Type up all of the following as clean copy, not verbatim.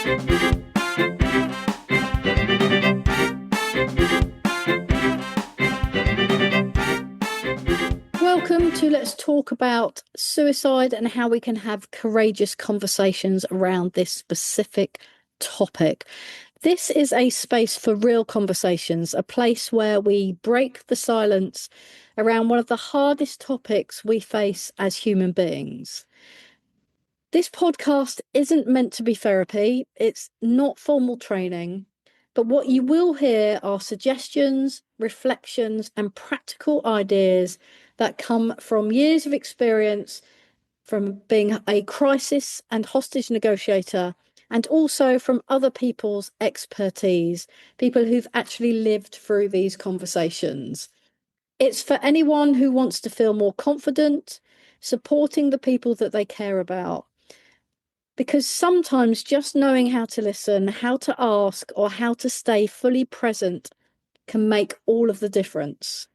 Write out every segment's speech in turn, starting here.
Welcome to Let's Talk About Suicide and how we can have courageous conversations around this specific topic. This is a space for real conversations, a place where we break the silence around one of the hardest topics we face as human beings. This podcast isn't meant to be therapy. It's not formal training. But what you will hear are suggestions, reflections, and practical ideas that come from years of experience from being a crisis and hostage negotiator, and also from other people's expertise, people who've actually lived through these conversations. It's for anyone who wants to feel more confident, supporting the people that they care about. Because sometimes just knowing how to listen, how to ask, or how to stay fully present can make all of the difference.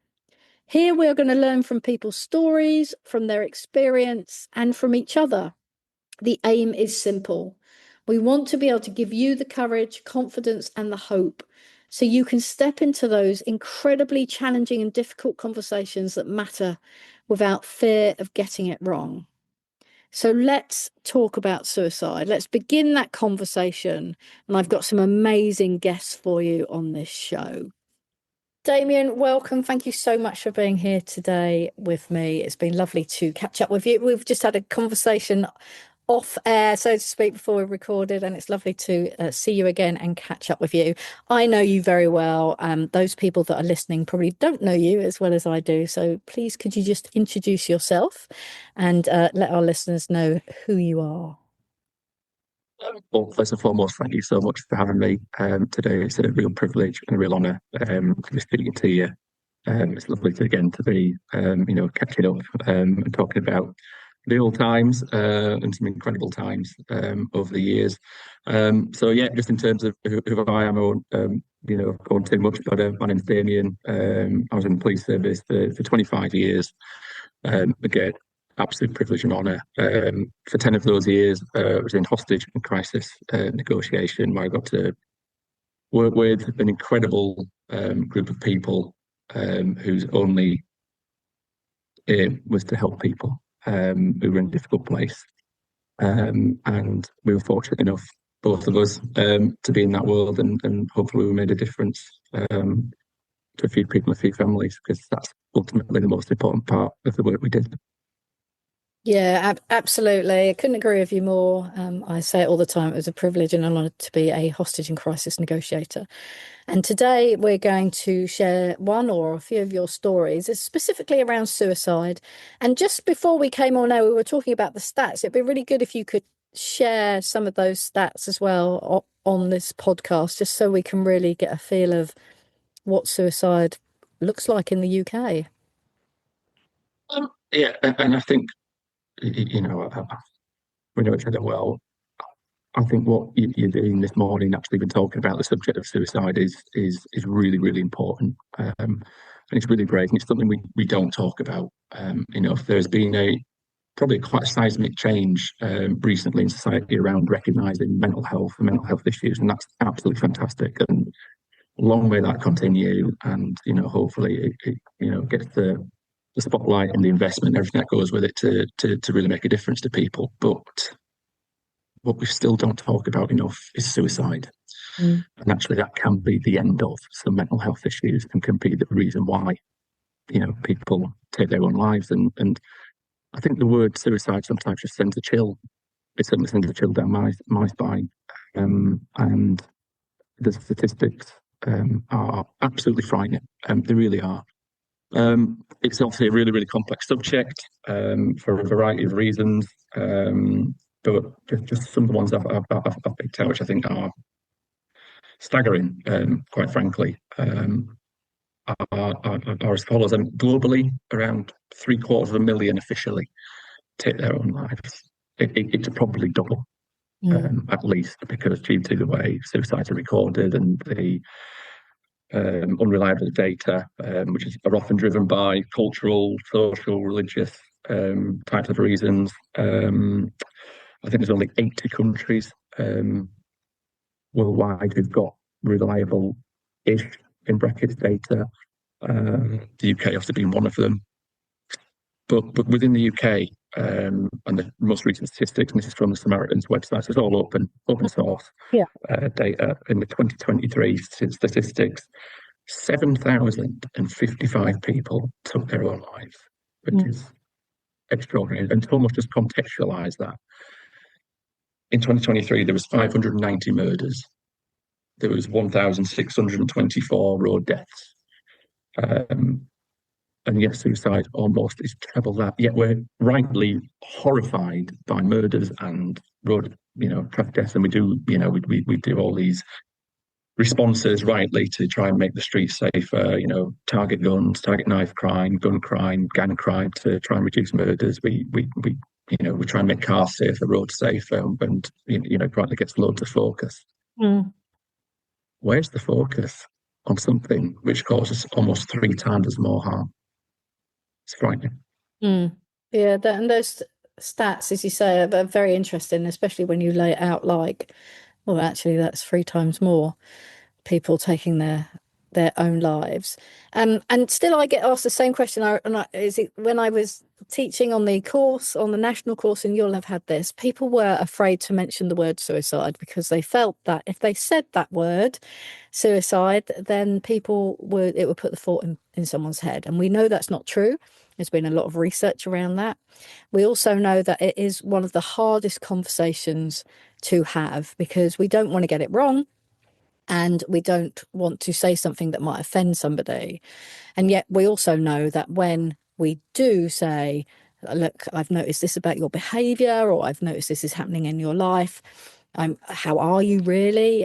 Here we are going to learn from people's stories, from their experience, and from each other. The aim is simple. We want to be able to give you the courage, confidence, and the hope so you can step into those incredibly challenging and difficult conversations that matter without fear of getting it wrong. So let's talk about suicide. Let's begin that conversation. And I've got some amazing guests for you on this show. Damian, welcome. Thank you so much for being here today with me. It's been lovely to catch up with you. We've just had a conversation off air, so to speak, before we recorded, and it's lovely to see you again and catch up with you. I know you very well. Those people that are listening probably don't know you as well as I do. So please, could you just introduce yourself and let our listeners know who you are? Well, first and foremost, thank you so much for having me today. It's a real privilege and a real honour to be speaking to you. It's lovely to be catching up and talking about the old times and some incredible times over the years. So yeah, just in terms of who I am, I won't go on too much. But my name's Damian. I was in the police service for 25 years. Again, absolute privilege and honour. For 10 of those years, I was in hostage and crisis negotiation, where I got to work with an incredible group of people whose only aim was to help people who were in a difficult place. And we were fortunate enough, both of us, to be in that world, and hopefully we made a difference to a few people, a few families, because that's ultimately the most important part of the work we did. Yeah, absolutely. I couldn't agree with you more. I say it all the time. It was a privilege and an honour to be a hostage and crisis negotiator. And today we're going to share one or a few of your stories, specifically around suicide. And just before we came on air, we were talking about the stats. It'd be really good if you could share some of those stats as well on this podcast, just so we can really get a feel of what suicide looks like in the UK. Yeah, and I think, we know each other well. I think what you're doing this morning, actually been talking about the subject of suicide, is really, really important. And it's really brave, and it's something we don't talk about enough. There's been probably quite a seismic change recently in society around recognising mental health and mental health issues, and that's absolutely fantastic. And long may that continue, and hopefully it gets the spotlight and the investment, everything that goes with it, to really make a difference to people. But what we still don't talk about enough is suicide. And actually that can be the end of some mental health issues, and can be the reason why people take their own lives. And I think the word suicide sometimes just sends a chill. It certainly sends a chill down my spine. And the statistics are absolutely frightening. They really are. It's obviously a really, really complex subject for a variety of reasons. But just some of the ones I've picked out, which I think are staggering, quite frankly, are as follows. Globally, around 750,000 officially take their own lives. It's probably double, at least, because due to the way suicides are recorded and the unreliable data, which are often driven by cultural, social, religious types of reasons. I think there's only 80 countries worldwide who've got reliable-ish, in brackets, data. The UK obviously being one of them. But within the UK, and the most recent statistics, and this is from the Samaritans website, so it's all open source Yeah. data in the 2023 statistics, 7,055 people took their own lives, which is extraordinary. And to almost just contextualize that, in 2023, there was 590 murders. There was 1,624 road deaths. And yet suicide almost is treble that. Yet we're rightly horrified by murders and road, traffic deaths, and we do all these responses rightly to try and make the streets safer. Target guns, target knife crime, gun crime, gang crime to try and reduce murders. We try and make cars safer, roads safer, and rightly gets loads of focus. Where's the focus on something which causes almost 3 times as more harm? It's frightening. Yeah, and those stats, as you say, are very interesting, especially when you lay it out like, well, actually, that's 3 times more people taking their own lives. And still, I get asked the same question. Is it when I was teaching on the course, on the national course, and you'll have had this, people were afraid to mention the word suicide because they felt that if they said that word, suicide, then it would put the thought in someone's head. And we know that's not true. There's been a lot of research around that. We also know that it is one of the hardest conversations to have because we don't want to get it wrong. And we don't want to say something that might offend somebody. And yet we also know that when we do say, look, I've noticed this about your behaviour, or I've noticed this is happening in your life. How are you really?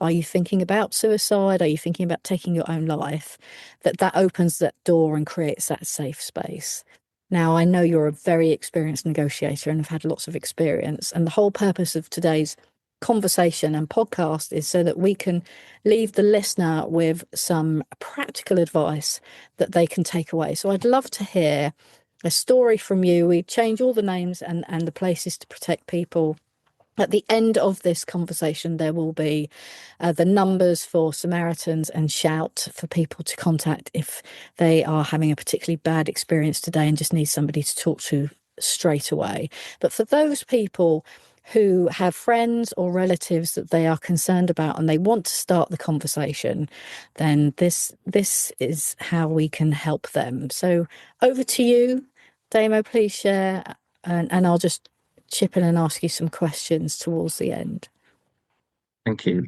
Are you thinking about suicide? Are you thinking about taking your own life? That opens that door and creates that safe space. Now, I know you're a very experienced negotiator and have had lots of experience. And the whole purpose of today's conversation and podcast is so that we can leave the listener with some practical advice that they can take away. So I'd love to hear a story from you. We change all the names and the places to protect people. At the end of this conversation, there will be the numbers for Samaritans and Shout for people to contact if they are having a particularly bad experience today and just need somebody to talk to straight away. But for those people who have friends or relatives that they are concerned about and they want to start the conversation, then this is how we can help them. So over to you, Damo, please share, and I'll just chip in and ask you some questions towards the end. Thank you.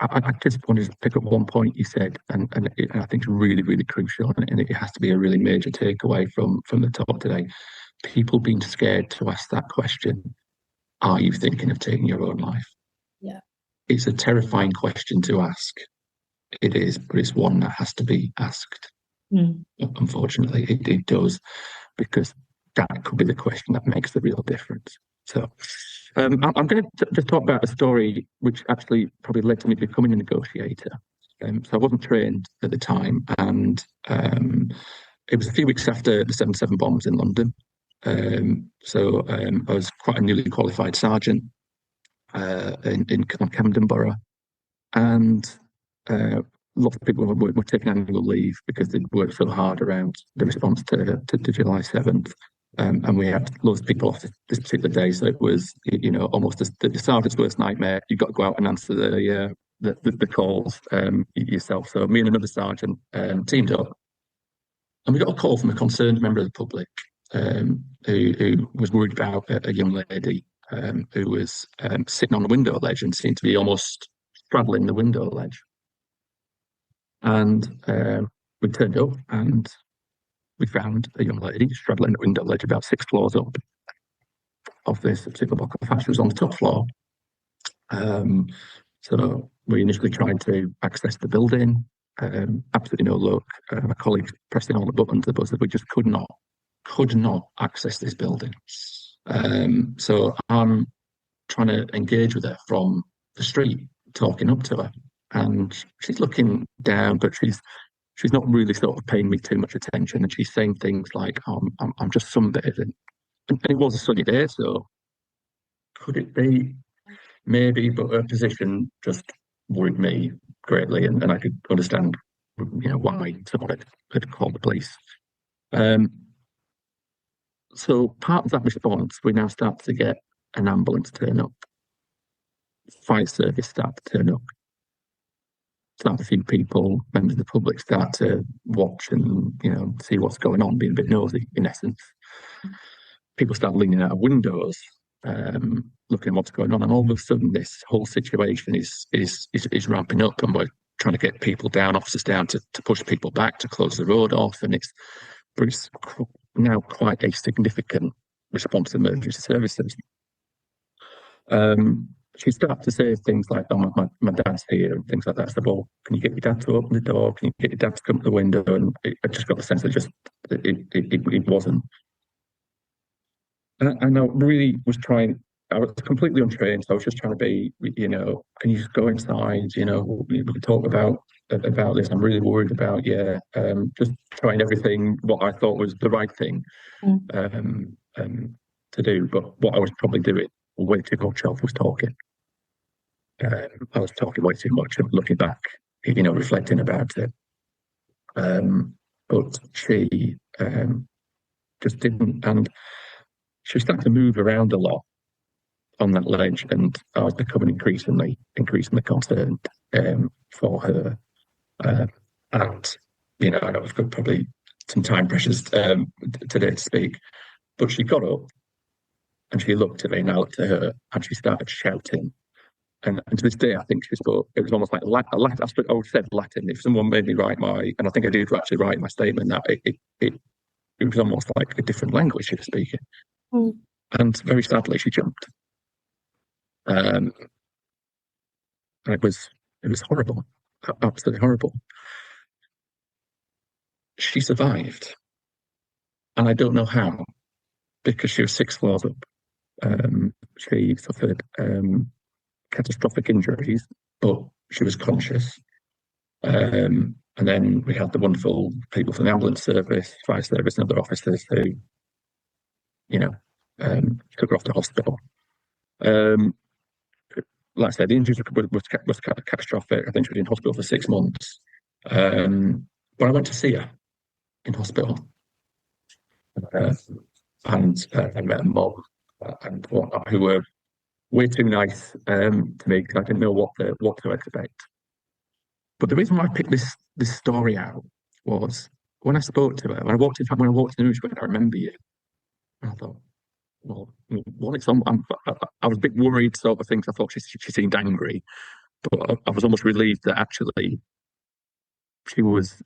I just wanted to pick up one point you said, and I think it's really, really crucial, and it has to be a really major takeaway from the talk today. People being scared to ask that question, are you thinking of taking your own life? Yeah. It's a terrifying question to ask. It is, but it's one that has to be asked. Unfortunately, it does, because that could be the question that makes the real difference. So I'm going to just talk about a story which actually probably led to me becoming a negotiator. So I wasn't trained at the time, and it was a few weeks after the 7/7 bombs in London. So I was quite a newly qualified sergeant in Camden Borough, and lots of people were taking annual leave because they'd worked so hard around the response to July 7th. And we had loads of people off this particular day, so it was, almost the sergeant's worst nightmare. You've got to go out and answer the calls yourself. So me and another sergeant teamed up, and we got a call from a concerned member of the public who was worried about a young lady who was sitting on a window ledge and seemed to be almost straddling the window ledge. And we turned up and we found a young lady straddling the window ledge about 6 floors up of this particular block of flats. She was on the top floor. So we initially tried to access the building. Absolutely no luck. My colleagues pressing all the buttons, the buzzers. We just could not access this building. So I'm trying to engage with her from the street, talking up to her, and she's looking down, but she's not really sort of paying me too much attention, and she's saying things like, I'm just sunbathing, and it was a sunny day, so could it be? Maybe, but her position just worried me greatly, and I could understand, why someone had called the police. So part of that response, we now start to get an ambulance turn up, fire service start to turn up, start to see people, members of the public start to watch and see what's going on, being a bit nosy in essence. People start leaning out of windows, looking at what's going on, and all of a sudden, this whole situation is ramping up, and we're trying to get people down, officers down to push people back, to close the road off, and it's now quite a significant response to emergency services. She started to say things like, "Oh, my dad's here," and things like that. I said, "Well, can you get your dad to open the door? Can you get your dad to come to the window?" And I just got the sense that it wasn't. And I really was trying. I was completely untrained, so I was just trying to be, can you just go inside? We can talk about this. I'm really worried about you. Just trying everything what I thought was the right thing to do, but what I was probably doing way too much of was talking. I was talking way too much, looking back, reflecting about it. But she just didn't, and she started to move around a lot on that ledge, and I was becoming increasingly concerned for her. And I know we've got probably some time pressures today to speak, but she got up and she looked at me, and I looked at her, and she started shouting. And to this day, I think she spoke. It was almost like Latin. I would said Latin. If someone made me write and I think I did actually write my statement, that it was almost like a different language she was speaking. And very sadly, she jumped. And it was horrible, absolutely horrible. She survived, and I don't know how, because she was 6 floors up. She suffered catastrophic injuries, but she was conscious. And then we had the wonderful people from the ambulance service, fire service, and other officers who, took her off to hospital. Like I said, the injuries was catastrophic. I think she was in hospital for 6 months. But I went to see her in hospital, and I met her mum and whatnot, who were way too nice to me, because I didn't know what to expect. But the reason why I picked this story out was when I spoke to her. When I walked in the room, she went, "I remember you." And I thought, well, what it's on. I was a bit worried, sort of things. I thought she seemed angry, but I was almost relieved that actually she was,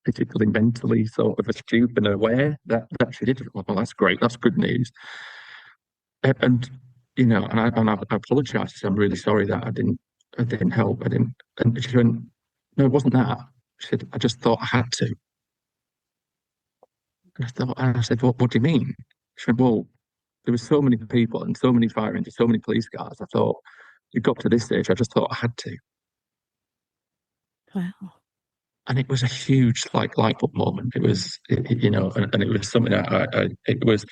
physically, mentally sort of astute and aware that she did. Well, that's great. That's good news. And I apologise. I'm really sorry that I didn't help. I didn't. And she went, "No, it wasn't that." She said, "I just thought I had to." And I said, "What do you mean?" She went, "Well, there were so many people and so many fire engines, so many police cars. I thought it got to this stage. I just thought I had to." Wow. And it was a huge light bulb moment. It was, and it was something it was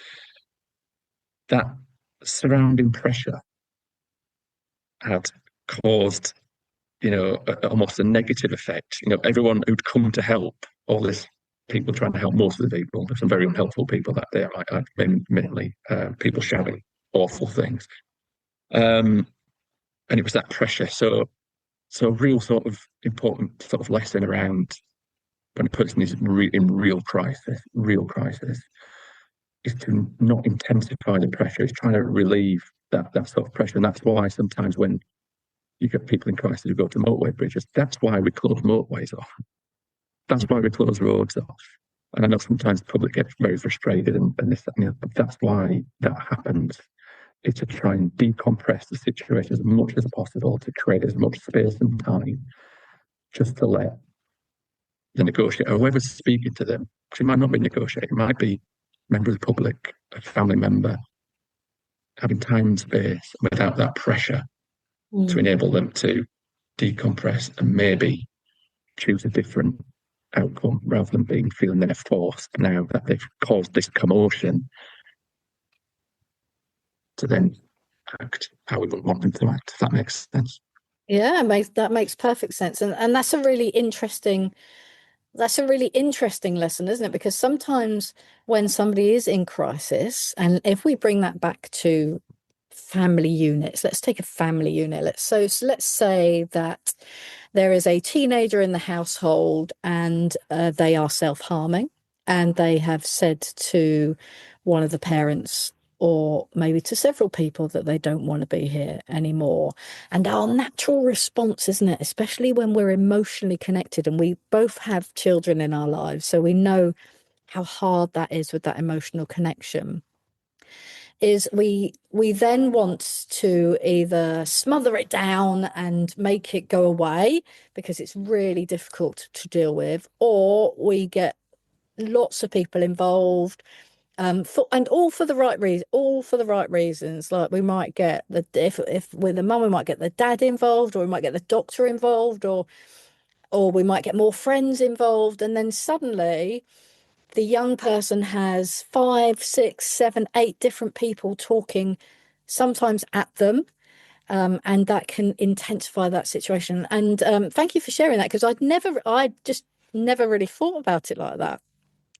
that surrounding pressure had caused, almost a negative effect. Everyone who'd come to help, all this people trying to help, most of the people, there's some very unhelpful people that day, mainly people shouting awful things. And it was that pressure. So a real sort of important sort of lesson around when a person is in real crisis, is to not intensify the pressure. Is trying to relieve that sort of pressure. And that's why sometimes when you get people in crisis who go to motorway bridges, that's why we close motorways off. That's why we close roads off. And I know sometimes the public gets very frustrated and this, but that's why that happens. Is to try and decompress the situation as much as possible, to create as much space and time, just to let the negotiator, or whoever's speaking to them, because it might not be negotiator, it might be a member of the public, a family member, having time and space without that pressure to enable them to decompress and maybe choose a different outcome, rather than feeling they're forced, now that they've caused this commotion, to then act how we would want them to act, if that makes sense. Yeah, that makes perfect sense. And that's a really interesting lesson, isn't it? Because sometimes when somebody is in crisis, and if we bring that back to family units, let's take a family unit. So let's say that there is a teenager in the household and they are self-harming, and they have said to one of the parents, or maybe to several people, that they don't want to be here anymore. And our natural response, isn't it, especially when we're emotionally connected, and we both have children in our lives, so we know how hard that is with that emotional connection, is we then want to either smother it down and make it go away because it's really difficult to deal with, or we get lots of people involved, and all for the right reason, all for the right reasons. Like we might get the if with the mum, we might get the dad involved, or we might get the doctor involved, or we might get more friends involved, and then suddenly the young person has five, six, seven, eight different people talking, sometimes at them. And that can intensify that situation. And thank you for sharing that, because I just never really thought about it like that.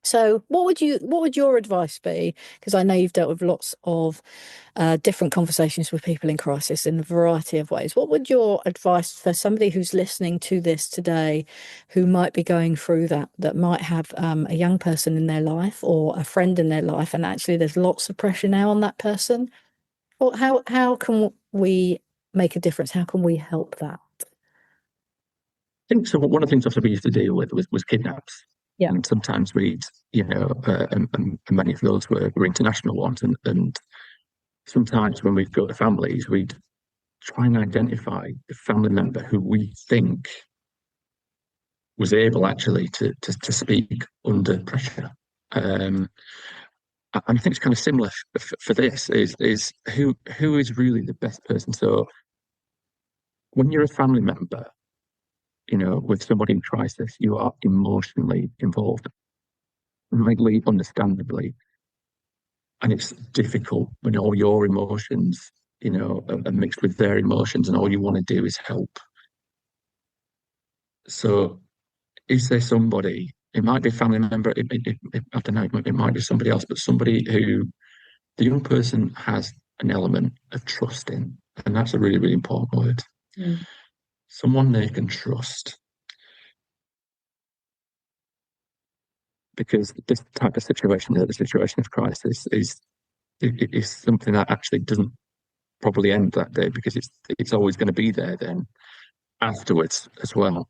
So what would your advice be? Because I know you've dealt with lots of different conversations with people in crisis in a variety of ways. What would your advice for somebody who's listening to this today, who might be going through that might have a young person in their life or a friend in their life, and actually there's lots of pressure now on that person? Well, how can we make a difference? How can we help that? Think so. One of the things obviously we used to deal with was kidnaps, Yeah. and sometimes we'd, and many of those were international ones, and sometimes when we'd go to families, we'd try and identify the family member who we think was able actually to speak under pressure. Um, I think it's kind of similar for this is who is really the best person. So when you're a family member, with somebody in crisis, you are emotionally involved, rightly, understandably, and it's difficult when all your emotions, are mixed with their emotions, and all you want to do is help. So is there somebody? It might be a family member. I don't know. It might be somebody else, but somebody who the young person has an element of trust in, and that's a really, really important word. Mm. Someone they can trust, because this type of situation, the situation of crisis, is something that actually doesn't probably end that day, because it's always going to be there then afterwards as well.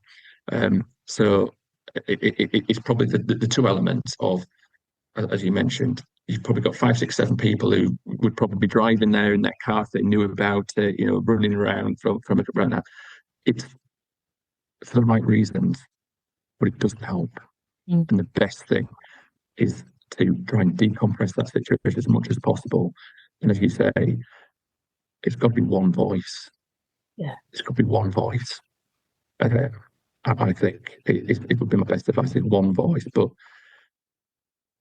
So it's probably the two elements of, as you mentioned, you've probably got five, six, seven people who would probably be driving there in that car if they knew about it, running around from it around that. It's for the right reasons, but it doesn't help. Mm. And the best thing is to try and decompress that situation as much as possible. And as you say, it's got to be one voice. Yeah. It's got to be one voice. Uh, I think it would be my best advice is one voice. But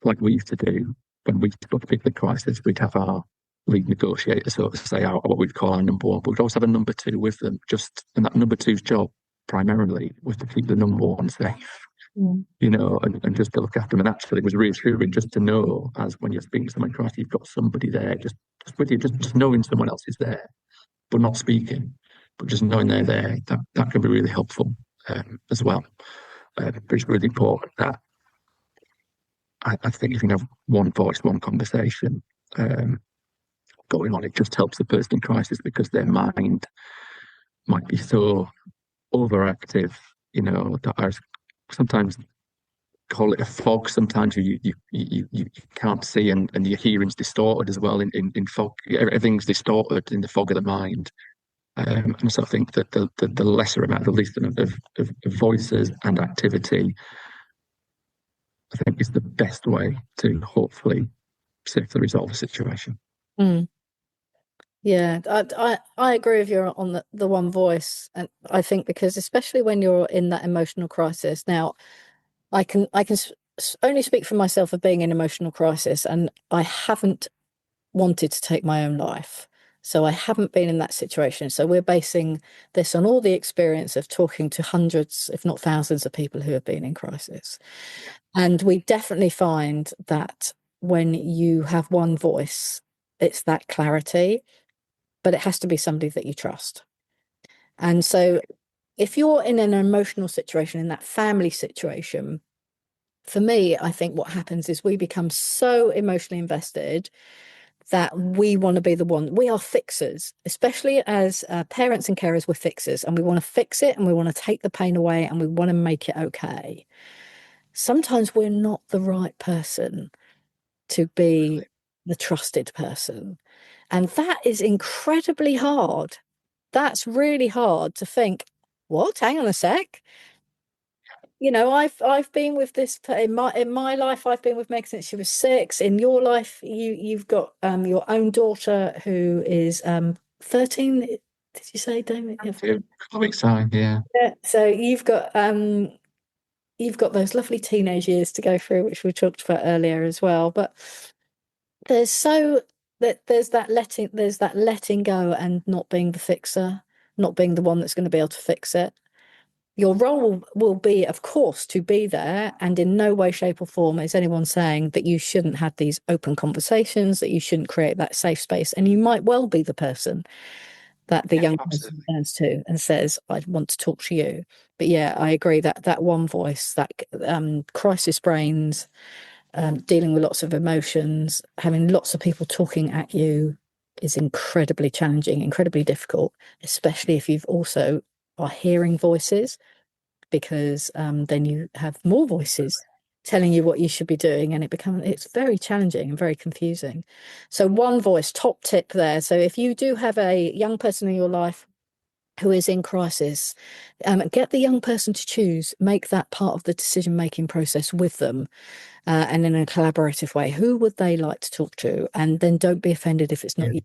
like we used to do when we got to people in crisis, we'd have our lead negotiator, so to say, what we'd call our number one, but we'd always have a number two with them. And that number two's job primarily was to keep the number one safe. Mm. And just to look after them. And actually, it was reassuring just to know, as when you're speaking to someone in crisis, you've got somebody there, just with you, just knowing someone else is there, but not speaking, but just knowing they're there. That can be really helpful as well. But it's really important that I think if you have one voice, one conversation going on, it just helps the person in crisis, because their mind might be so overactive, that I sometimes call it a fog. Sometimes you can't see, and your hearing's distorted as well in fog. Everything's distorted in the fog of the mind. And so I think that the lesser amount, the least of voices and activity, I think is the best way to hopefully safely resolve the situation. Mm. Yeah, I agree with you on the one voice, and I think because especially when you're in that emotional crisis. Now, only speak for myself of being in emotional crisis, and I haven't wanted to take my own life. So I haven't been in that situation. So we're basing this on all the experience of talking to hundreds, if not thousands, of people who have been in crisis. Yeah. And we definitely find that when you have one voice, it's that clarity, but it has to be somebody that you trust. And so if you're in an emotional situation, in that family situation, for me, I think what happens is we become so emotionally invested that we want to be the one. We are fixers, especially as parents and carers, we're fixers, and we want to fix it and we want to take the pain away and we want to make it okay. Sometimes we're not the right person to be the trusted person. And that is incredibly hard. That's really hard to think, what? Hang on a sec. You know, I've been with this in my life. I've been with Meg since she was 6. In your life, you've got your own daughter who is 13. Did you say, Damien? Yeah, comic sign, yeah. Yeah. So you've got those lovely teenage years to go through, which we talked about earlier as well. But there's so there's that letting go and not being the fixer, not being the one that's going to be able to fix it. Your role will be, of course, to be there, and in no way, shape, or form is anyone saying that you shouldn't have these open conversations, that you shouldn't create that safe space. And you might well be the person that the Yeah, young person absolutely. turns to and says, I want to talk to you. But yeah, I agree that that one voice, that crisis brains, dealing with lots of emotions, having lots of people talking at you is incredibly challenging, incredibly difficult, especially if you've also are hearing voices, because then you have more voices telling you what you should be doing, and it's very challenging and very confusing. So one voice, top tip there. So if you do have a young person in your life who is in crisis, get the young person to choose, make that part of the decision making process with them, and in a collaborative way. Who would they like to talk to? And then don't be offended if it's Yeah. not you.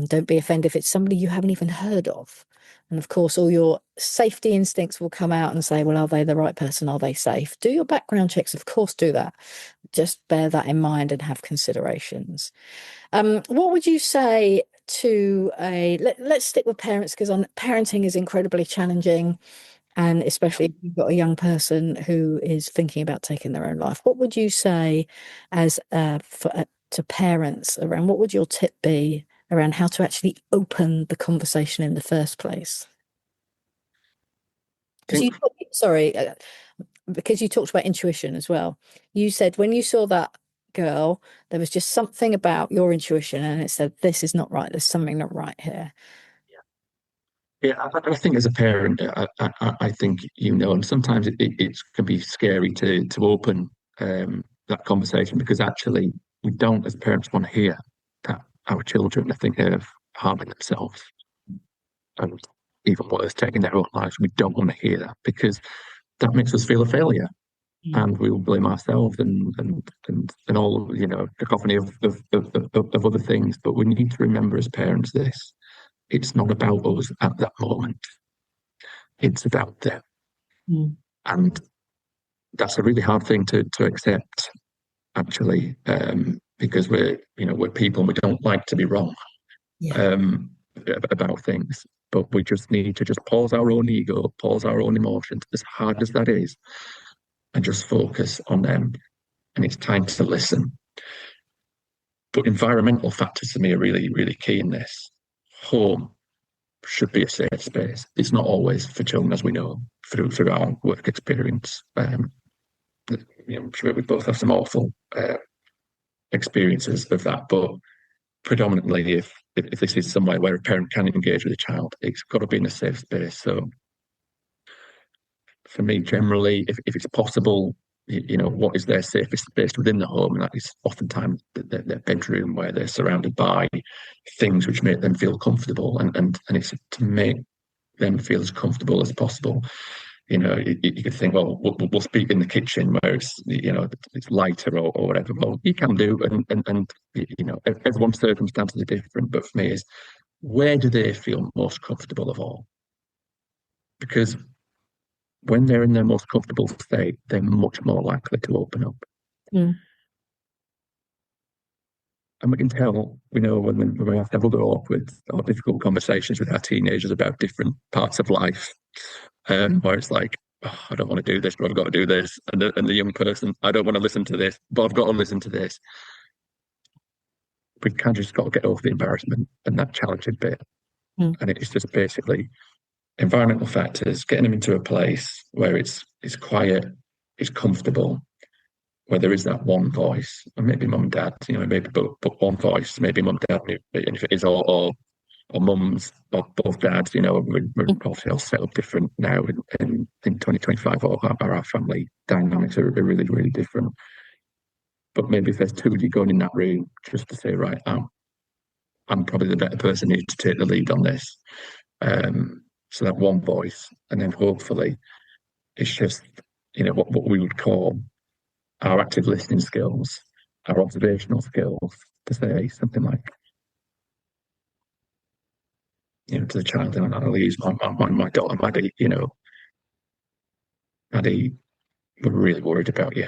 Don't be offended if it's somebody you haven't even heard of. And of course, all your safety instincts will come out and say, well, are they the right person? Are they safe? Do your background checks, of course, do that. Just bear that in mind and have considerations. What would you say to let's stick with parents, because parenting is incredibly challenging. And especially if you've got a young person who is thinking about taking their own life, what would you say as to parents around what would your tip be around how to actually open the conversation in the first place? I Because think sorry, because you talked about intuition as well. You said when you saw that girl, there was just something about your intuition, and it said, "This is not right. There's something not right here." Yeah, I think as a parent, I think and sometimes it can be scary to open that conversation because actually we don't, as parents, want to hear that our children are thinking of harming themselves and even worse, taking their own lives. We don't want to hear that because that makes us feel a failure, Mm. and we will blame ourselves and all the cacophony of other things. But we need to remember as parents this: it's not about us at that moment. It's about them. Mm. And that's a really hard thing to accept, actually, because we're people and we don't like to be wrong Yeah. um, about things. But we just need to just pause our own ego, pause our own emotions, as hard as that is, and just focus on them. And it's time to listen. But environmental factors to me are really, really key in this. Home should be a safe space. It's not always for children, as we know through our work experience. I'm sure we both have some awful experiences of that, but predominantly, if this is somewhere where a parent can engage with a child, it's got to be in a safe space. So, for me, generally, if it's possible, what is their safest space within the home, and that is oftentimes their bedroom, where they're surrounded by things which make them feel comfortable, and it's to make them feel as comfortable as possible. You could think, well, we'll speak in the kitchen where it's lighter or whatever. Well, you can do, and everyone's circumstances are different. But for me, is where do they feel most comfortable of all? Because when they're in their most comfortable state, they're much more likely to open up. Mm. And we can tell, we know when we have to have other awkward or difficult conversations with our teenagers about different parts of life, where it's like, oh, I don't want to do this, but I've got to do this. And the young person, I don't want to listen to this, but I've got to listen to this. We kind of just got to get over the embarrassment and that challenging bit. Mm. And it's just basically environmental factors, getting them into a place where it's quiet, it's comfortable, where there is that one voice, and maybe mum and dad, maybe but one voice, maybe mum and dad, and if it is or mums or both dads, we're obviously all set up different now in 2025, or our family dynamics are really, really different. But maybe if there's two of you going in that room, just to say, right, I'm probably the better person who to take the lead on this. So that one voice, and then hopefully it's just, what we would call our active listening skills, our observational skills, to say something like, to the child, and I'll use my daughter, Maddie, Maddie, we're really worried about you.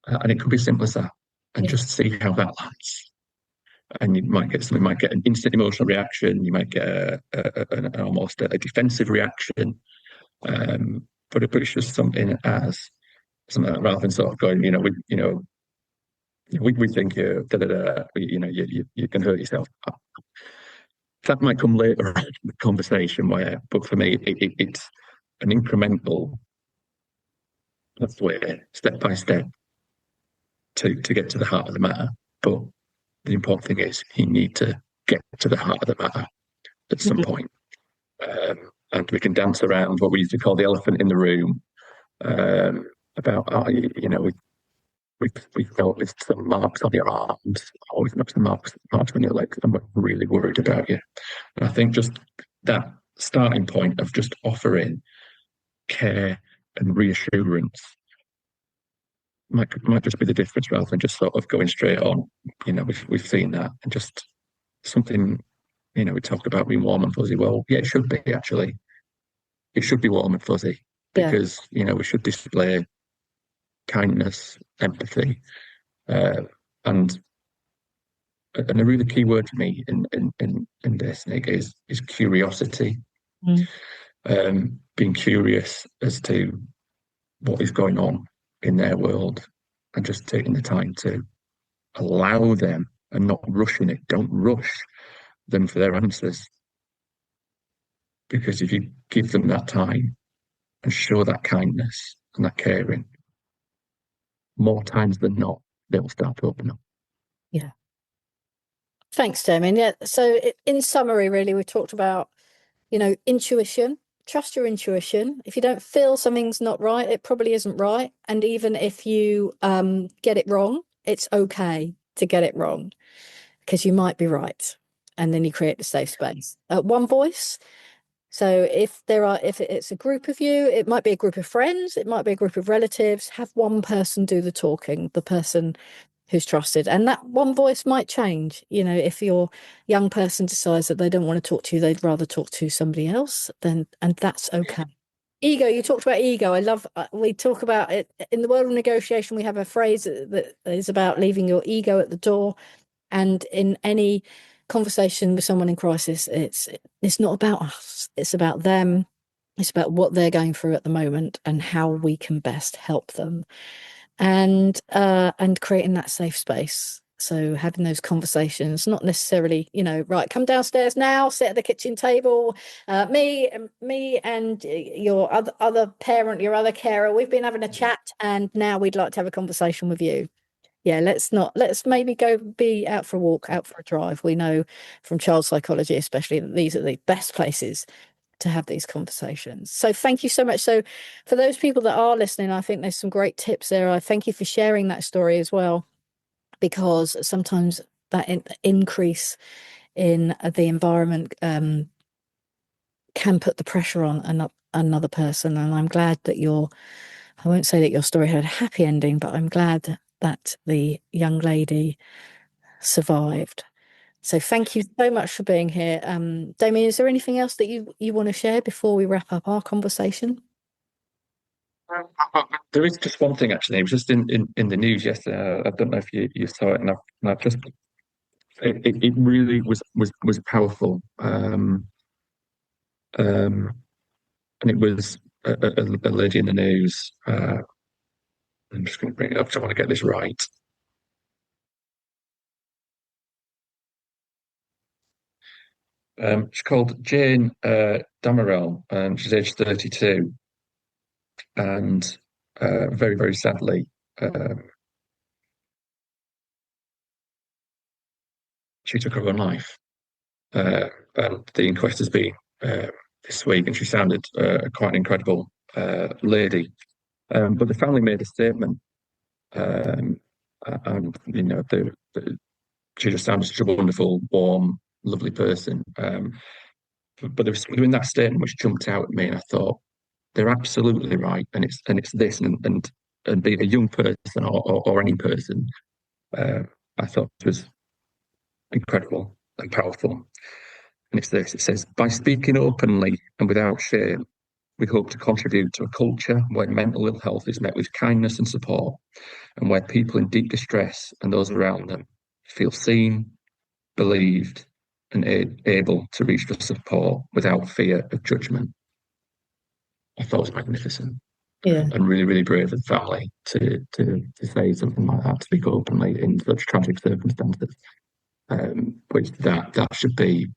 And it could be simple as that, and just see how that lands. And you might get an instant emotional reaction, you might get an almost a defensive reaction, but it's just something rather than sort of going, we think you you can hurt yourself. That might come later in the conversation, but for me, it's an incremental way, step by step, to get to the heart of the matter. But the important thing is you need to get to the heart of the matter at some point. And we can dance around what we used to call the elephant in the room, about, we've noticed some marks on your arms, or we've noticed some marks on your legs, and we're really worried about you. And I think just that starting point of just offering care and reassurance might just be the difference, rather than just sort of going straight on. We've seen that, and just something, we talk about being warm and fuzzy. Well, yeah, it should be, actually. It should be warm and fuzzy, because, we should display kindness, empathy, and a really key word for me in this, Nick, is curiosity. Being curious as to what is going on in their world, and just taking the time to allow them and not rushing it. Don't rush them for their answers, because if you give them that time and show that kindness and that caring, more times than not, they'll start to open up. Yeah. Thanks, Damian. Yeah. So in summary, really, we talked about, intuition. Trust your intuition. If you don't feel something's not right, it probably isn't right. And even if you get it wrong, it's okay to get it wrong, because you might be right. And then you create the safe space. One voice. So if it's a group of you, it might be a group of friends, it might be a group of relatives, have one person do the talking, the person who's trusted. And that one voice might change. If your young person decides that they don't want to talk to you, they'd rather talk to somebody else, and that's okay. Ego, you talked about ego. I love, we talk about it in the world of negotiation. We have a phrase that is about leaving your ego at the door. And in any conversation with someone in crisis, it's not about us, it's about them, it's about what they're going through at the moment and how we can best help them, and creating that safe space. So having those conversations, not necessarily, right, come downstairs now, sit at the kitchen table, me and your other parent, your other carer, we've been having a chat, and now we'd like to have a conversation with you. Yeah, let's maybe go be out for a walk, out for a drive. We know from child psychology especially that these are the best places to have these conversations. So thank you so much. So for those people that are listening, I think there's some great tips there. I thank you for sharing that story as well, because sometimes that increase in the environment can put the pressure on another person. And I'm glad that I won't say that your story had a happy ending, but I'm glad that the young lady survived. So thank you so much for being here. Damian, is there anything else that you want to share before we wrap up our conversation? There is just one thing actually. It was just in the news yesterday. I don't know if you saw it, and I've just it really was powerful. Um, and it was a lady in the news. I'm just going to bring it up. 'Cause I want to get this right. She's called Jane Damerel, and she's aged 32, and very, very sadly, she took her own life. And the inquest has been this week, and she sounded quite an incredible lady. But the family made a statement, um, and she just sounded such a wonderful, warm, lovely person. But there was something in that statement which jumped out at me, and I thought they're absolutely right, and it's this, and being a young person or any person, uh, I thought it was incredible and powerful. And it's this: it says, by speaking openly and without shame, we hope to contribute to a culture where mental ill health is met with kindness and support, and where people in deep distress and those around them feel seen, believed, and able to reach for support without fear of judgment. I thought it was magnificent. Yeah. And really, really brave of the family to say something like that, to speak openly in such tragic circumstances. Which that should be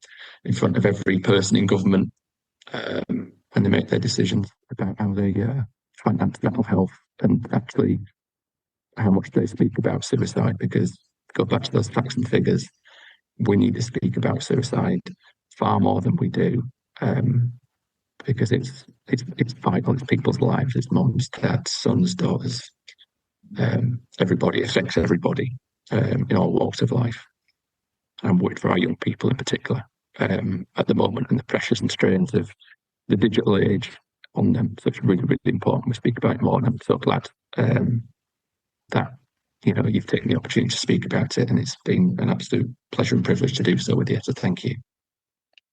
in front of every person in government when they make their decisions about how they finance mental health, and actually how much they speak about suicide. Because go back to those facts and figures, we need to speak about suicide far more than we do, because it's vital. It's people's lives. It's mums, dads, sons, daughters. Everybody affects everybody in all walks of life, and worried for our young people in particular at the moment, and the pressures and strains of the digital age on them. So it's really, really important we speak about it more, and I'm so glad that you've taken the opportunity to speak about it, and it's been an absolute pleasure and privilege to do so with you. So thank you.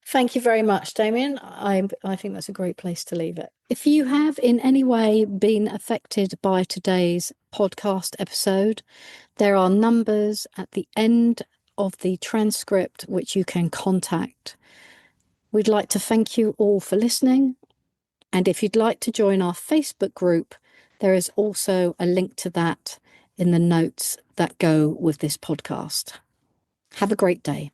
Thank you very much, Damian. I think that's a great place to leave it. If you have in any way been affected by today's podcast episode, there are numbers at the end of the transcript which you can contact. We'd like to thank you all for listening. And if you'd like to join our Facebook group, there is also a link to that in the notes that go with this podcast. Have a great day.